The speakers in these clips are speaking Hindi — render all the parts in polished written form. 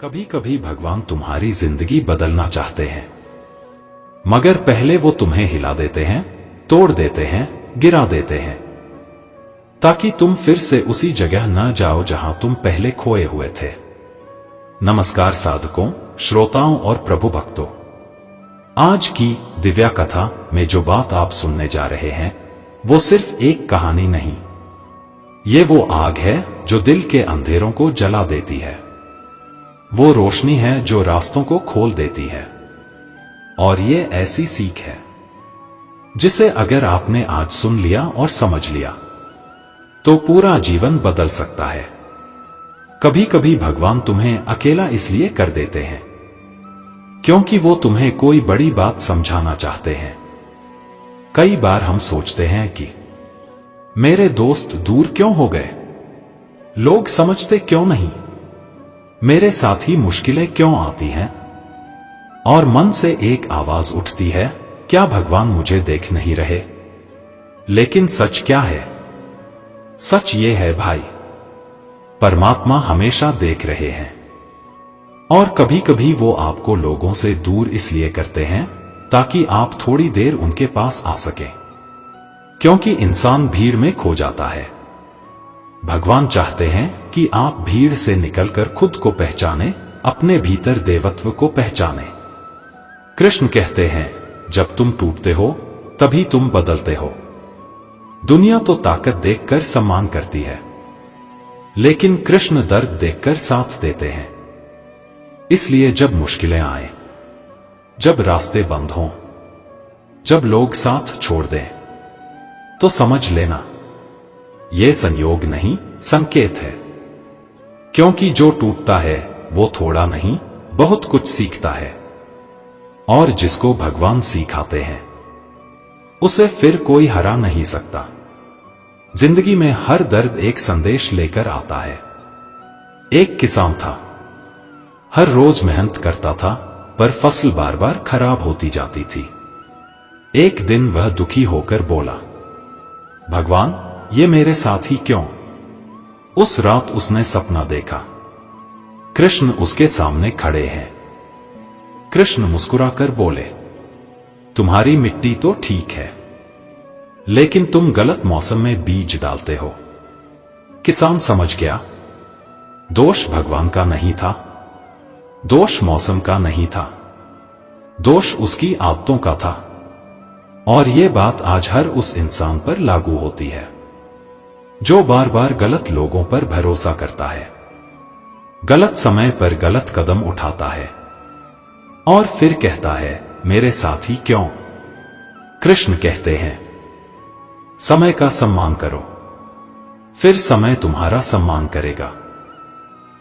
कभी कभी भगवान तुम्हारी जिंदगी बदलना चाहते हैं, मगर पहले वो तुम्हें हिला देते हैं, तोड़ देते हैं, गिरा देते हैं, ताकि तुम फिर से उसी जगह न जाओ जहां तुम पहले खोए हुए थे। नमस्कार साधकों, श्रोताओं और प्रभु भक्तों, आज की दिव्या कथा में जो बात आप सुनने जा रहे हैं वो सिर्फ एक कहानी नहीं, ये वो आग है जो दिल के अंधेरों को जला देती है। वो रोशनी है जो रास्तों को खोल देती है। और ये ऐसी सीख है जिसे अगर आपने आज सुन लिया और समझ लिया तो पूरा जीवन बदल सकता है। कभी कभी भगवान तुम्हें अकेला इसलिए कर देते हैं क्योंकि वो तुम्हें कोई बड़ी बात समझाना चाहते हैं। कई बार हम सोचते हैं कि मेरे दोस्त दूर क्यों हो गए, लोग समझते क्यों नहीं, मेरे साथ ही मुश्किलें क्यों आती हैं, और मन से एक आवाज उठती है, क्या भगवान मुझे देख नहीं रहे? लेकिन सच क्या है? सच ये है भाई, परमात्मा हमेशा देख रहे हैं। और कभी कभी वो आपको लोगों से दूर इसलिए करते हैं ताकि आप थोड़ी देर उनके पास आ सकें, क्योंकि इंसान भीड़ में खो जाता है। भगवान चाहते हैं कि आप भीड़ से निकलकर खुद को पहचाने, अपने भीतर देवत्व को पहचाने। कृष्ण कहते हैं, जब तुम टूटते हो तभी तुम बदलते हो। दुनिया तो ताकत देखकर सम्मान करती है, लेकिन कृष्ण दर्द देखकर साथ देते हैं। इसलिए जब मुश्किलें आए, जब रास्ते बंद हों, जब लोग साथ छोड़ दें, तो समझ लेना ये संयोग नहीं, संकेत है। क्योंकि जो टूटता है वो थोड़ा नहीं, बहुत कुछ सीखता है। और जिसको भगवान सिखाते हैं उसे फिर कोई हरा नहीं सकता। जिंदगी में हर दर्द एक संदेश लेकर आता है। एक किसान था, हर रोज मेहनत करता था, पर फसल बार बार खराब होती जाती थी। एक दिन वह दुखी होकर बोला, भगवान ये मेरे साथ ही क्यों? उस रात उसने सपना देखा, कृष्ण उसके सामने खड़े हैं। कृष्ण मुस्कुराकर बोले, तुम्हारी मिट्टी तो ठीक है, लेकिन तुम गलत मौसम में बीज डालते हो। किसान समझ गया, दोष भगवान का नहीं था, दोष मौसम का नहीं था, दोष उसकी आदतों का था। और ये बात आज हर उस इंसान पर लागू होती है जो बार बार गलत लोगों पर भरोसा करता है, गलत समय पर गलत कदम उठाता है और फिर कहता है, मेरे साथ ही क्यों? कृष्ण कहते हैं, समय का सम्मान करो, फिर समय तुम्हारा सम्मान करेगा।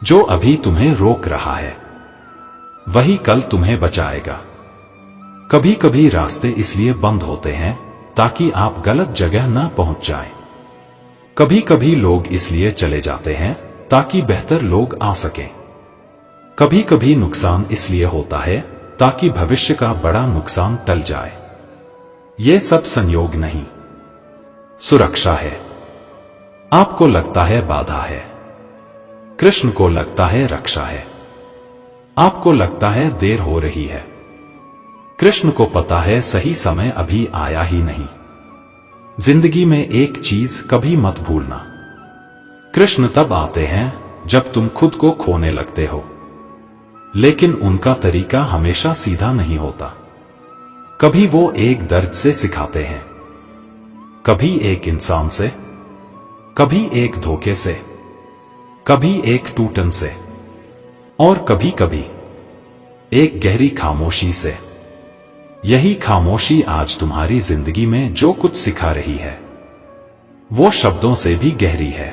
जो अभी तुम्हें रोक रहा है वही कल तुम्हें बचाएगा। कभी कभी रास्ते इसलिए बंद होते हैं ताकि आप गलत जगह न पहुंच जाएं। कभी कभी लोग इसलिए चले जाते हैं ताकि बेहतर लोग आ सकें। कभी कभी नुकसान इसलिए होता है ताकि भविष्य का बड़ा नुकसान टल जाए। ये सब संयोग नहीं, सुरक्षा है। आपको लगता है बाधा है, कृष्ण को लगता है रक्षा है। आपको लगता है देर हो रही है, कृष्ण को पता है सही समय अभी आया ही नहीं। जिंदगी में एक चीज कभी मत भूलना, कृष्ण तब आते हैं जब तुम खुद को खोने लगते हो, लेकिन उनका तरीका हमेशा सीधा नहीं होता। कभी वो एक दर्द से सिखाते हैं, कभी एक इंसान से, कभी एक धोखे से, कभी एक टूटन से, और कभी कभी एक गहरी खामोशी से। यही खामोशी आज तुम्हारी जिंदगी में जो कुछ सिखा रही है वो शब्दों से भी गहरी है।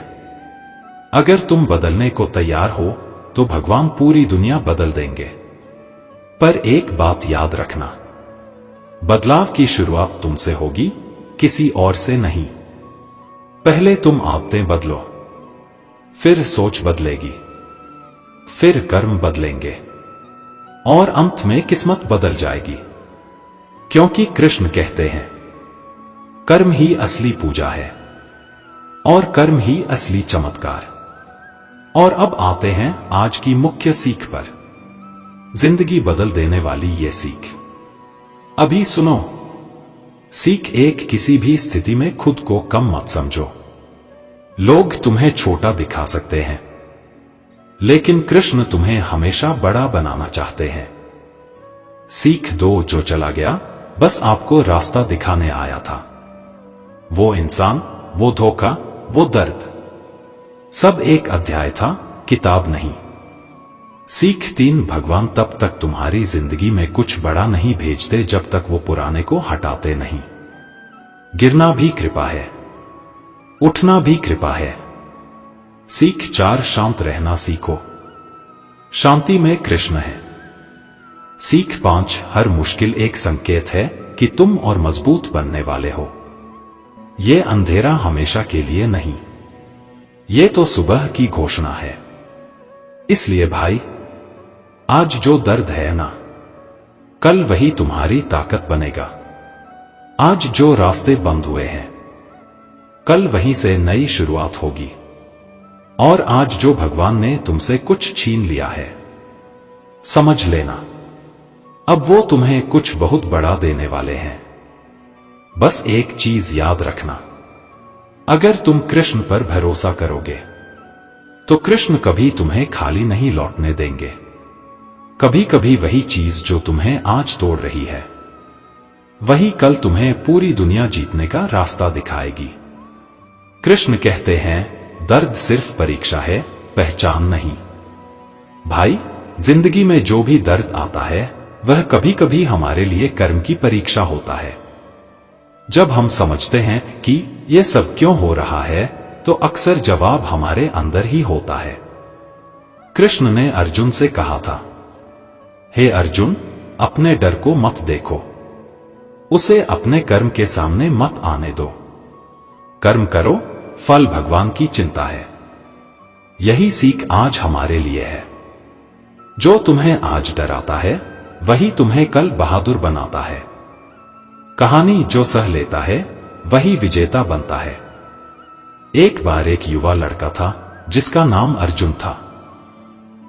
अगर तुम बदलने को तैयार हो तो भगवान पूरी दुनिया बदल देंगे। पर एक बात याद रखना, बदलाव की शुरुआत तुमसे होगी, किसी और से नहीं। पहले तुम आदतें बदलो, फिर सोच बदलेगी, फिर कर्म बदलेंगे, और अंत में किस्मत बदल जाएगी। क्योंकि कृष्ण कहते हैं, कर्म ही असली पूजा है और कर्म ही असली चमत्कार। और अब आते हैं आज की मुख्य सीख पर। जिंदगी बदल देने वाली ये सीख अभी सुनो। सीख एक, किसी भी स्थिति में खुद को कम मत समझो। लोग तुम्हें छोटा दिखा सकते हैं, लेकिन कृष्ण तुम्हें हमेशा बड़ा बनाना चाहते हैं। सीख दो, जो चला गया बस आपको रास्ता दिखाने आया था। वो इंसान, वो धोखा, वो दर्द, सब एक अध्याय था, किताब नहीं। सीख 3, भगवान तब तक तुम्हारी जिंदगी में कुछ बड़ा नहीं भेजते जब तक वो पुराने को हटाते नहीं। गिरना भी कृपा है, उठना भी कृपा है। सीख 4, शांत रहना सीखो, शांति में कृष्ण है। सीख 5, हर मुश्किल एक संकेत है कि तुम और मजबूत बनने वाले हो। ये अंधेरा हमेशा के लिए नहीं, ये तो सुबह की घोषणा है। इसलिए भाई, आज जो दर्द है ना, कल वही तुम्हारी ताकत बनेगा। आज जो रास्ते बंद हुए हैं, कल वहीं से नई शुरुआत होगी। और आज जो भगवान ने तुमसे कुछ छीन लिया है, समझ लेना अब वो तुम्हें कुछ बहुत बड़ा देने वाले हैं। बस एक चीज याद रखना, अगर तुम कृष्ण पर भरोसा करोगे तो कृष्ण कभी तुम्हें खाली नहीं लौटने देंगे। कभी कभी वही चीज जो तुम्हें आज तोड़ रही है, वही कल तुम्हें पूरी दुनिया जीतने का रास्ता दिखाएगी। कृष्ण कहते हैं, दर्द सिर्फ परीक्षा है, पहचान नहीं। भाई, जिंदगी में जो भी दर्द आता है वह कभी कभी हमारे लिए कर्म की परीक्षा होता है। जब हम समझते हैं कि यह सब क्यों हो रहा है, तो अक्सर जवाब हमारे अंदर ही होता है। कृष्ण ने अर्जुन से कहा था, हे अर्जुन, अपने डर को मत देखो, उसे अपने कर्म के सामने मत आने दो। कर्म करो, फल भगवान की चिंता है। यही सीख आज हमारे लिए है। जो तुम्हें आज डराता है, वही तुम्हें कल बहादुर बनाता है। कहानी जो सह लेता है, वही विजेता बनता है। एक बार एक युवा लड़का था जिसका नाम अर्जुन था।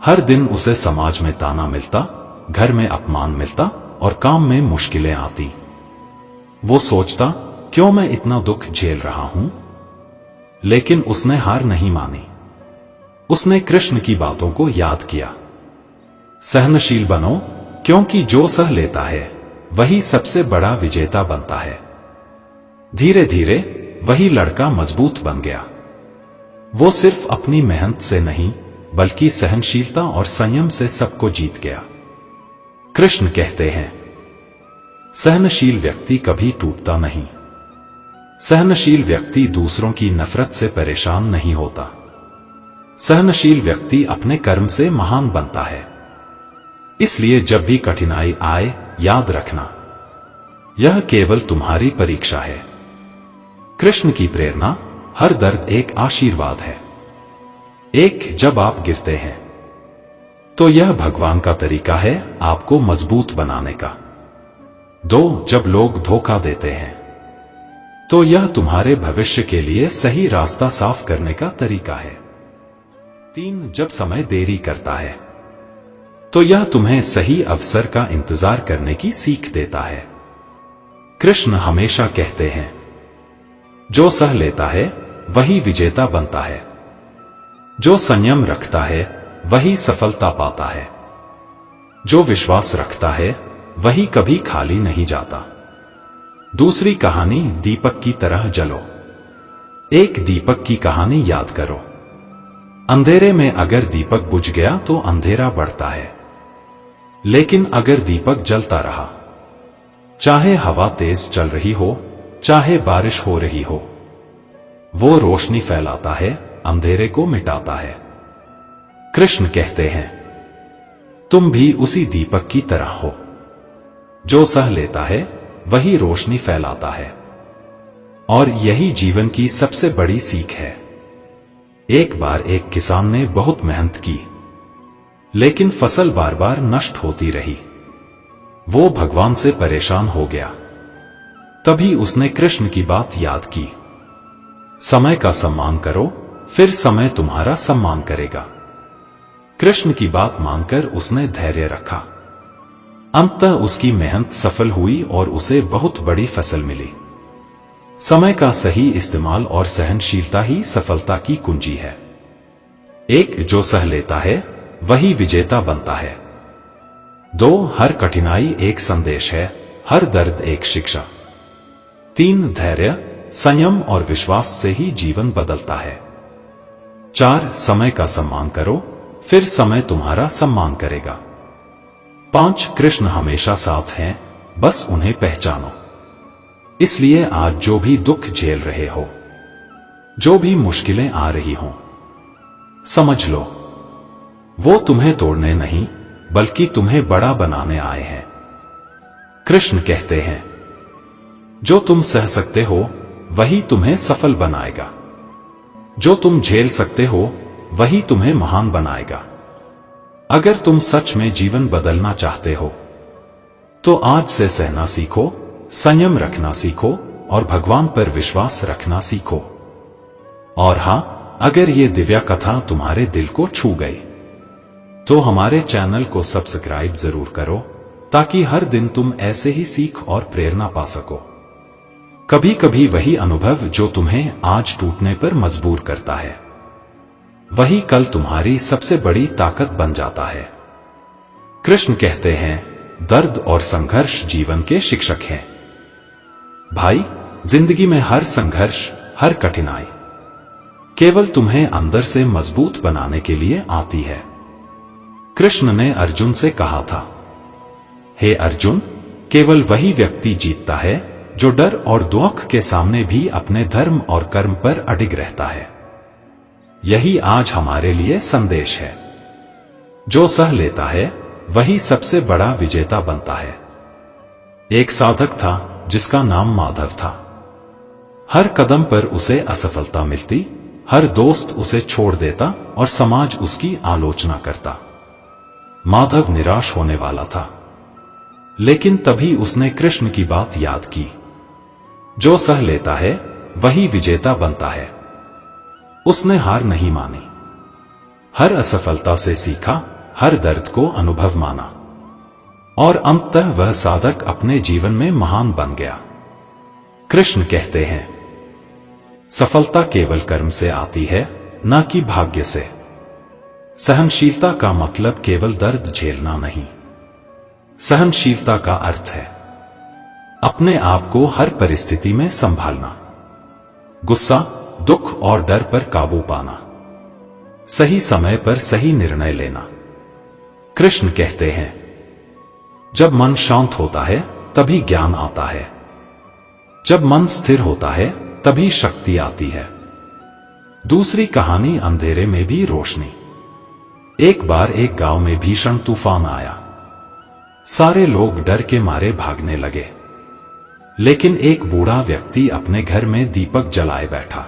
हर दिन उसे समाज में ताना मिलता, घर में अपमान मिलता और काम में मुश्किलें आती। वो सोचता, क्यों मैं इतना दुख झेल रहा हूं? लेकिन उसने हार नहीं मानी। उसने कृष्ण की बातों को याद किया। सहनशील बनो, क्योंकि जो सह लेता है वही सबसे बड़ा विजेता बनता है। धीरे धीरे वही लड़का मजबूत बन गया। वो सिर्फ अपनी मेहनत से नहीं, बल्कि सहनशीलता और संयम से सबको जीत गया। कृष्ण कहते हैं, सहनशील व्यक्ति कभी टूटता नहीं। सहनशील व्यक्ति दूसरों की नफरत से परेशान नहीं होता। सहनशील व्यक्ति अपने कर्म से महान बनता है। इसलिए जब भी कठिनाई आए, याद रखना, यह केवल तुम्हारी परीक्षा है। कृष्ण की प्रेरणा, हर दर्द एक आशीर्वाद है। एक, जब आप गिरते हैं तो यह भगवान का तरीका है आपको मजबूत बनाने का। 2, जब लोग धोखा देते हैं तो यह तुम्हारे भविष्य के लिए सही रास्ता साफ करने का तरीका है। 3, जब समय देरी करता है तो यह तुम्हें सही अवसर का इंतजार करने की सीख देता है। कृष्ण हमेशा कहते हैं, जो सह लेता है वही विजेता बनता है। जो संयम रखता है वही सफलता पाता है। जो विश्वास रखता है वही कभी खाली नहीं जाता। दूसरी कहानी, दीपक की तरह जलो। एक दीपक की कहानी याद करो। अंधेरे में अगर दीपक बुझ गया तो अंधेरा बढ़ता है, लेकिन अगर दीपक जलता रहा, चाहे हवा तेज चल रही हो, चाहे बारिश हो रही हो, वो रोशनी फैलाता है, अंधेरे को मिटाता है। कृष्ण कहते हैं, तुम भी उसी दीपक की तरह हो। जो सह लेता है वही रोशनी फैलाता है। और यही जीवन की सबसे बड़ी सीख है। एक बार एक किसान ने बहुत मेहनत की, लेकिन फसल बार बार नष्ट होती रही। वो भगवान से परेशान हो गया। तभी उसने कृष्ण की बात याद की, समय का सम्मान करो, फिर समय तुम्हारा सम्मान करेगा। कृष्ण की बात मानकर उसने धैर्य रखा। अंततः उसकी मेहनत सफल हुई और उसे बहुत बड़ी फसल मिली। समय का सही इस्तेमाल और सहनशीलता ही सफलता की कुंजी है। एक, जो सह लेता है वही विजेता बनता है। 2, हर कठिनाई एक संदेश है, हर दर्द एक शिक्षा। 3, धैर्य, संयम और विश्वास से ही जीवन बदलता है। 4, समय का सम्मान करो, फिर समय तुम्हारा सम्मान करेगा। 5, कृष्ण हमेशा साथ हैं, बस उन्हें पहचानो। इसलिए आज जो भी दुख झेल रहे हो, जो भी मुश्किलें आ रही हों, समझ लो वो तुम्हें तोड़ने नहीं बल्कि तुम्हें बड़ा बनाने आए हैं। कृष्ण कहते हैं, जो तुम सह सकते हो वही तुम्हें सफल बनाएगा, जो तुम झेल सकते हो वही तुम्हें महान बनाएगा। अगर तुम सच में जीवन बदलना चाहते हो तो आज से सहना सीखो, संयम रखना सीखो और भगवान पर विश्वास रखना सीखो। और हां, अगर ये दिव्या कथा तुम्हारे दिल को छू गई तो हमारे चैनल को सब्सक्राइब जरूर करो, ताकि हर दिन तुम ऐसे ही सीख और प्रेरणा पा सको। कभी कभी वही अनुभव जो तुम्हें आज टूटने पर मजबूर करता है, वही कल तुम्हारी सबसे बड़ी ताकत बन जाता है। कृष्ण कहते हैं, दर्द और संघर्ष जीवन के शिक्षक हैं। भाई, जिंदगी में हर संघर्ष, हर कठिनाई केवल तुम्हें अंदर से मजबूत बनाने के लिए आती है। कृष्ण ने अर्जुन से कहा था, हे अर्जुन, केवल वही व्यक्ति जीतता है जो डर और दुख के सामने भी अपने धर्म और कर्म पर अडिग रहता है। यही आज हमारे लिए संदेश है। जो सह लेता है वही सबसे बड़ा विजेता बनता है। एक साधक था जिसका नाम माधव था। हर कदम पर उसे असफलता मिलती, हर दोस्त उसे छोड़ देता और समाज उसकी आलोचना करता। माधव निराश होने वाला था, लेकिन तभी उसने कृष्ण की बात याद की, जो सह लेता है वही विजेता बनता है। उसने हार नहीं मानी, हर असफलता से सीखा, हर दर्द को अनुभव माना और अंततः वह साधक अपने जीवन में महान बन गया। कृष्ण कहते हैं, सफलता केवल कर्म से आती है, न कि भाग्य से। सहनशीलता का मतलब केवल दर्द झेलना नहीं। सहनशीलता का अर्थ है अपने आप को हर परिस्थिति में संभालना, गुस्सा, दुख और डर पर काबू पाना, सही समय पर सही निर्णय लेना। कृष्ण कहते हैं, जब मन शांत होता है तभी ज्ञान आता है, जब मन स्थिर होता है तभी शक्ति आती है। दूसरी कहानी, अंधेरे में भी रोशनी। एक बार एक गांव में भीषण तूफान आया। सारे लोग डर के मारे भागने लगे, लेकिन एक बूढ़ा व्यक्ति अपने घर में दीपक जलाए बैठा।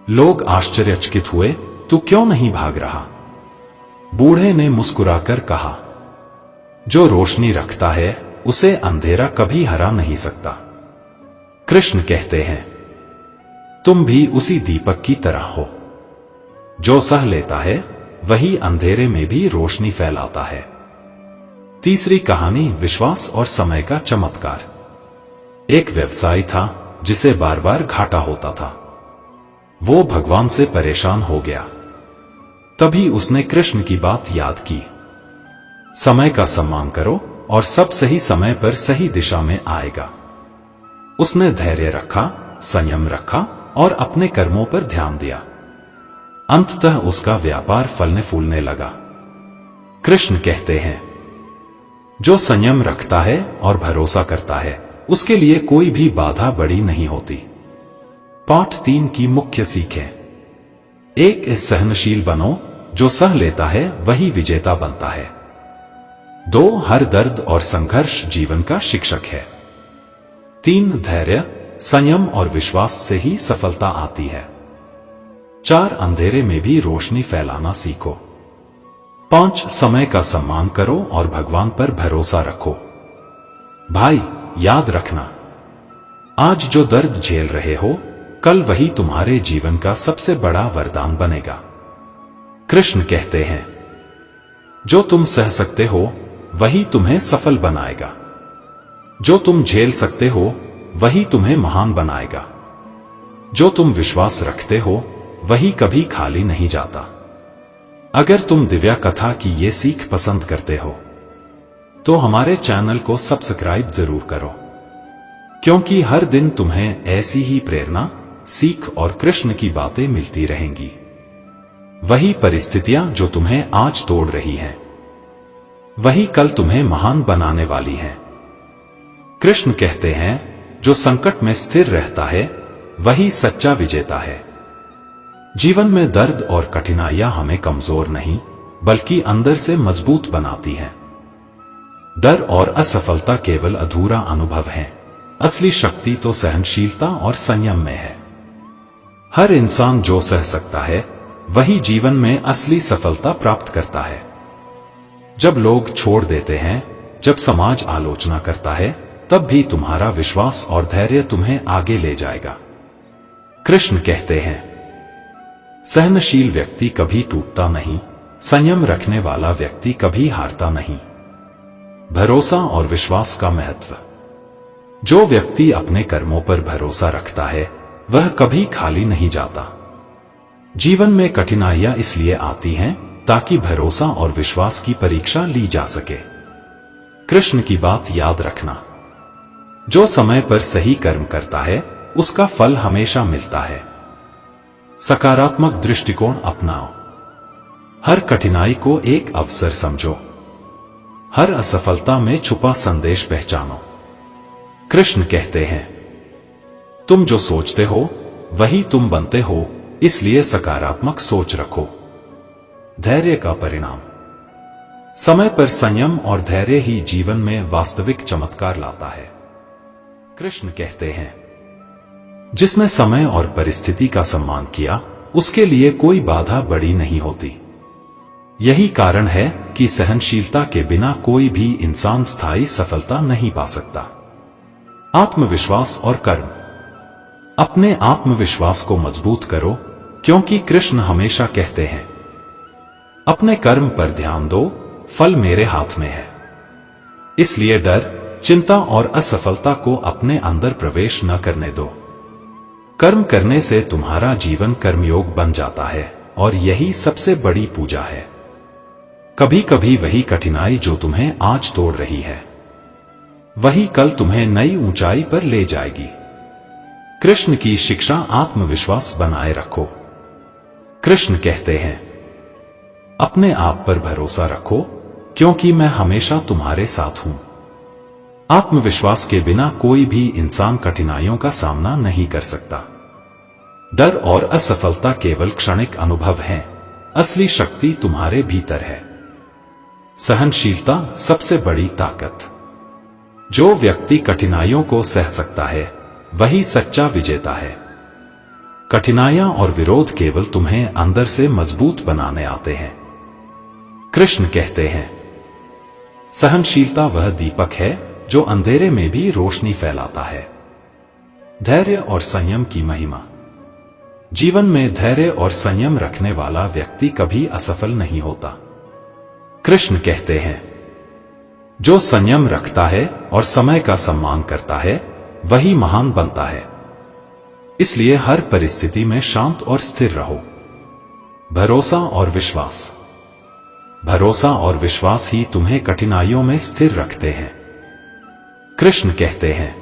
लोग आश्चर्यचकित हुए, तू क्यों नहीं भाग रहा? बूढ़े ने मुस्कुराकर कहा, जो रोशनी रखता है उसे अंधेरा कभी हरा नहीं सकता। कृष्ण कहते हैं, तुम भी उसी दीपक की तरह हो। जो सह लेता है वही अंधेरे में भी रोशनी फैलाता है। तीसरी कहानी, विश्वास और समय का चमत्कार। एक व्यवसायी था जिसे बार बार घाटा होता था। वो भगवान से परेशान हो गया। तभी उसने कृष्ण की बात याद की, समय का सम्मान करो और सब सही समय पर सही दिशा में आएगा। उसने धैर्य रखा, संयम रखा और अपने कर्मों पर ध्यान दिया। अंततः उसका व्यापार फलने फूलने लगा। कृष्ण कहते हैं, जो संयम रखता है और भरोसा करता है उसके लिए कोई भी बाधा बड़ी नहीं होती। पाठ 3 की मुख्य सीखें। 1, सहनशील बनो, जो सह लेता है वही विजेता बनता है। 2, हर दर्द और संघर्ष जीवन का शिक्षक है। 3, धैर्य, संयम और विश्वास से ही सफलता आती है। 4, अंधेरे में भी रोशनी फैलाना सीखो। 5, समय का सम्मान करो और भगवान पर भरोसा रखो। भाई, याद रखना, आज जो दर्द झेल रहे हो, कल वही तुम्हारे जीवन का सबसे बड़ा वरदान बनेगा। कृष्ण कहते हैं, जो तुम सह सकते हो वही तुम्हें सफल बनाएगा। जो तुम झेल सकते हो वही तुम्हें महान बनाएगा। जो तुम विश्वास रखते हो वही कभी खाली नहीं जाता। अगर तुम दिव्या कथा की ये सीख पसंद करते हो तो हमारे चैनल को सब्सक्राइब जरूर करो, क्योंकि हर दिन तुम्हें ऐसी ही प्रेरणा, सीख और कृष्ण की बातें मिलती रहेंगी। वही परिस्थितियां जो तुम्हें आज तोड़ रही हैं, वही कल तुम्हें महान बनाने वाली हैं। कृष्ण कहते हैं, जो संकट में स्थिर रहता है वही सच्चा विजेता है। जीवन में दर्द और कठिनाइयां हमें कमजोर नहीं बल्कि अंदर से मजबूत बनाती हैं। डर और असफलता केवल अधूरा अनुभव हैं। असली शक्ति तो सहनशीलता और संयम में है। हर इंसान जो सह सकता है वही जीवन में असली सफलता प्राप्त करता है। जब लोग छोड़ देते हैं, जब समाज आलोचना करता है, तब भी तुम्हारा विश्वास और धैर्य तुम्हें आगे ले जाएगा। कृष्ण कहते हैं, सहनशील व्यक्ति कभी टूटता नहीं, संयम रखने वाला व्यक्ति कभी हारता नहीं। भरोसा और विश्वास का महत्व। जो व्यक्ति अपने कर्मों पर भरोसा रखता है वह कभी खाली नहीं जाता। जीवन में कठिनाइयां इसलिए आती हैं ताकि भरोसा और विश्वास की परीक्षा ली जा सके। कृष्ण की बात याद रखना, जो समय पर सही कर्म करता है उसका फल हमेशा मिलता है। सकारात्मक दृष्टिकोण अपनाओ। हर कठिनाई को एक अवसर समझो। हर असफलता में छुपा संदेश पहचानो। कृष्ण कहते हैं, तुम जो सोचते हो वही तुम बनते हो, इसलिए सकारात्मक सोच रखो। धैर्य का परिणाम। समय पर संयम और धैर्य ही जीवन में वास्तविक चमत्कार लाता है। कृष्ण कहते हैं, जिसने समय और परिस्थिति का सम्मान किया उसके लिए कोई बाधा बड़ी नहीं होती। यही कारण है कि सहनशीलता के बिना कोई भी इंसान स्थायी सफलता नहीं पा सकता। आत्मविश्वास और कर्म। अपने आत्मविश्वास को मजबूत करो, क्योंकि कृष्ण हमेशा कहते हैं, अपने कर्म पर ध्यान दो, फल मेरे हाथ में है। इसलिए डर, चिंता और असफलता को अपने अंदर प्रवेश न करने दो। कर्म करने से तुम्हारा जीवन कर्मयोग बन जाता है और यही सबसे बड़ी पूजा है। कभी कभी वही कठिनाई जो तुम्हें आज तोड़ रही है, वही कल तुम्हें नई ऊंचाई पर ले जाएगी। कृष्ण की शिक्षा। आत्मविश्वास बनाए रखो। कृष्ण कहते हैं, अपने आप पर भरोसा रखो, क्योंकि मैं हमेशा तुम्हारे साथ हूं। आत्मविश्वास के बिना कोई भी इंसान कठिनाइयों का सामना नहीं कर सकता। डर और असफलता केवल क्षणिक अनुभव हैं, असली शक्ति तुम्हारे भीतर है। सहनशीलता सबसे बड़ी ताकत। जो व्यक्ति कठिनाइयों को सह सकता है वही सच्चा विजेता है। कठिनाइयां और विरोध केवल तुम्हें अंदर से मजबूत बनाने आते हैं। कृष्ण कहते हैं, सहनशीलता वह दीपक है जो अंधेरे में भी रोशनी फैलाता है। धैर्य और संयम की महिमा। जीवन में धैर्य और संयम रखने वाला व्यक्ति कभी असफल नहीं होता। कृष्ण कहते हैं, जो संयम रखता है और समय का सम्मान करता है वही महान बनता है। इसलिए हर परिस्थिति में शांत और स्थिर रहो। भरोसा और विश्वास। भरोसा और विश्वास ही तुम्हें कठिनाइयों में स्थिर रखते हैं। कृष्ण कहते हैं,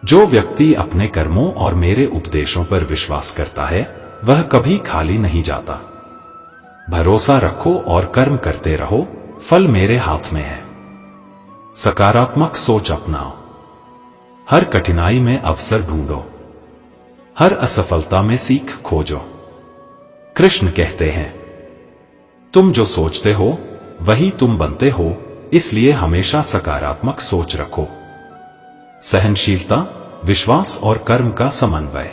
जो व्यक्ति अपने कर्मों और मेरे उपदेशों पर विश्वास करता है वह कभी खाली नहीं जाता। भरोसा रखो और कर्म करते रहो, फल मेरे हाथ में है। सकारात्मक सोच अपनाओ। हर कठिनाई में अवसर ढूंढो। हर असफलता में सीख खोजो। कृष्ण कहते हैं, तुम जो सोचते हो वही तुम बनते हो, इसलिए हमेशा सकारात्मक सोच रखो। सहनशीलता, विश्वास और कर्म का समन्वय।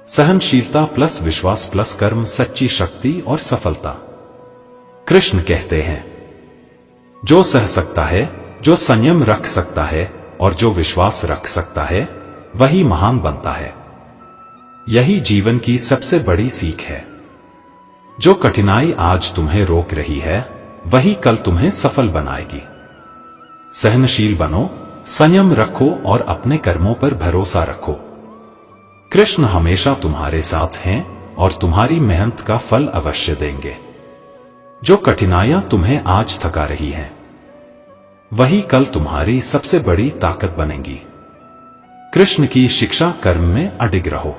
सहनशीलता प्लस विश्वास प्लस कर्म सच्ची शक्ति और सफलता। कृष्ण कहते हैं, जो सह सकता है, जो संयम रख सकता है और जो विश्वास रख सकता है वही महान बनता है। यही जीवन की सबसे बड़ी सीख है। जो कठिनाई आज तुम्हें रोक रही है वही कल तुम्हें सफल बनाएगी। सहनशील बनो, संयम रखो और अपने कर्मों पर भरोसा रखो। कृष्ण हमेशा तुम्हारे साथ हैं और तुम्हारी मेहनत का फल अवश्य देंगे। जो कठिनाइयां तुम्हें आज थका रही हैं, वही कल तुम्हारी सबसे बड़ी ताकत बनेंगी। कृष्ण की शिक्षा कर्म में अडिग रहो।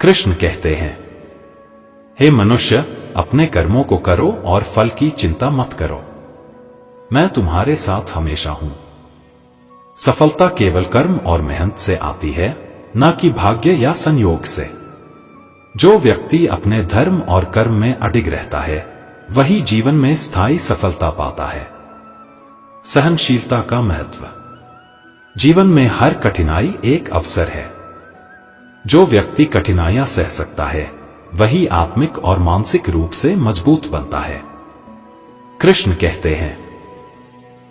कृष्ण कहते हैं, हे मनुष्य, अपने कर्मों को करो और फल की चिंता मत करो। मैं तुम्हारे साथ हमेशा हूं। सफलता केवल कर्म और मेहनत से आती है, न कि भाग्य या संयोग से। जो व्यक्ति अपने धर्म और कर्म में अडिग रहता है, वही जीवन में स्थायी सफलता पाता है। सहनशीलता का महत्व। जीवन में हर कठिनाई एक अवसर है। जो व्यक्ति कठिनाइयां सह सकता है, वही आत्मिक और मानसिक रूप से मजबूत बनता है। कृष्ण कहते हैं,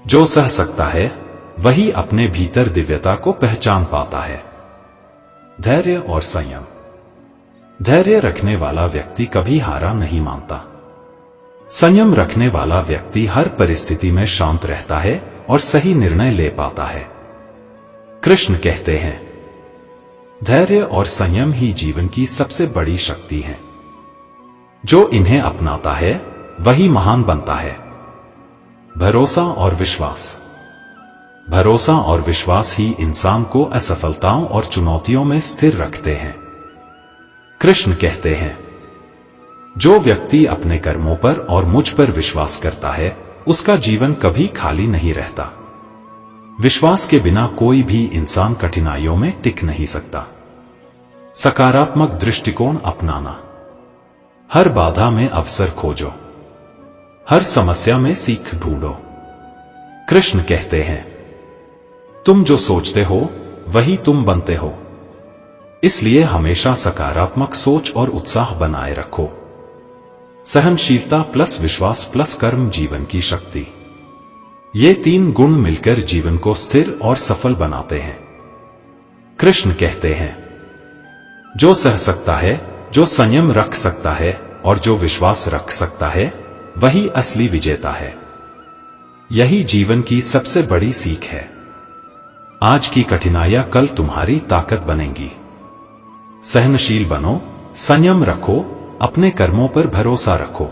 जो सह सकता है वही अपने भीतर दिव्यता को पहचान पाता है। धैर्य और संयम। धैर्य रखने वाला व्यक्ति कभी हारा नहीं मानता। संयम रखने वाला व्यक्ति हर परिस्थिति में शांत रहता है और सही निर्णय ले पाता है। कृष्ण कहते हैं, धैर्य और संयम ही जीवन की सबसे बड़ी शक्ति है। जो इन्हें अपनाता है, वही महान बनता है। भरोसा और विश्वास। भरोसा और विश्वास ही इंसान को असफलताओं और चुनौतियों में स्थिर रखते हैं। कृष्ण कहते हैं, जो व्यक्ति अपने कर्मों पर और मुझ पर विश्वास करता है, उसका जीवन कभी खाली नहीं रहता। विश्वास के बिना कोई भी इंसान कठिनाइयों में टिक नहीं सकता। सकारात्मक दृष्टिकोण अपनाना। हर बाधा में अवसर खोजो। हर समस्या में सीख ढूंढो। कृष्ण कहते हैं, तुम जो सोचते हो वही तुम बनते हो। इसलिए हमेशा सकारात्मक सोच और उत्साह बनाए रखो। सहनशीलता प्लस विश्वास प्लस कर्म जीवन की शक्ति। ये तीन गुण मिलकर जीवन को स्थिर और सफल बनाते हैं। कृष्ण कहते हैं, जो सह सकता है, जो संयम रख सकता है और जो विश्वास रख सकता है, वही असली विजेता है। यही जीवन की सबसे बड़ी सीख है। आज की कठिनाइयां कल तुम्हारी ताकत बनेंगी। सहनशील बनो, संयम रखो, अपने कर्मों पर भरोसा रखो।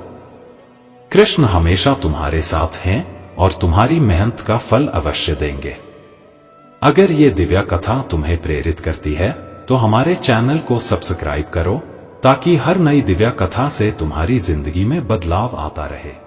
कृष्ण हमेशा तुम्हारे साथ हैं और तुम्हारी मेहनत का फल अवश्य देंगे। अगर ये दिव्या कथा तुम्हें प्रेरित करती है, तो हमारे चैनल को सब्सक्राइब करो, ताकि हर नई दिव्या कथा से तुम्हारी जिंदगी में बदलाव आता रहे।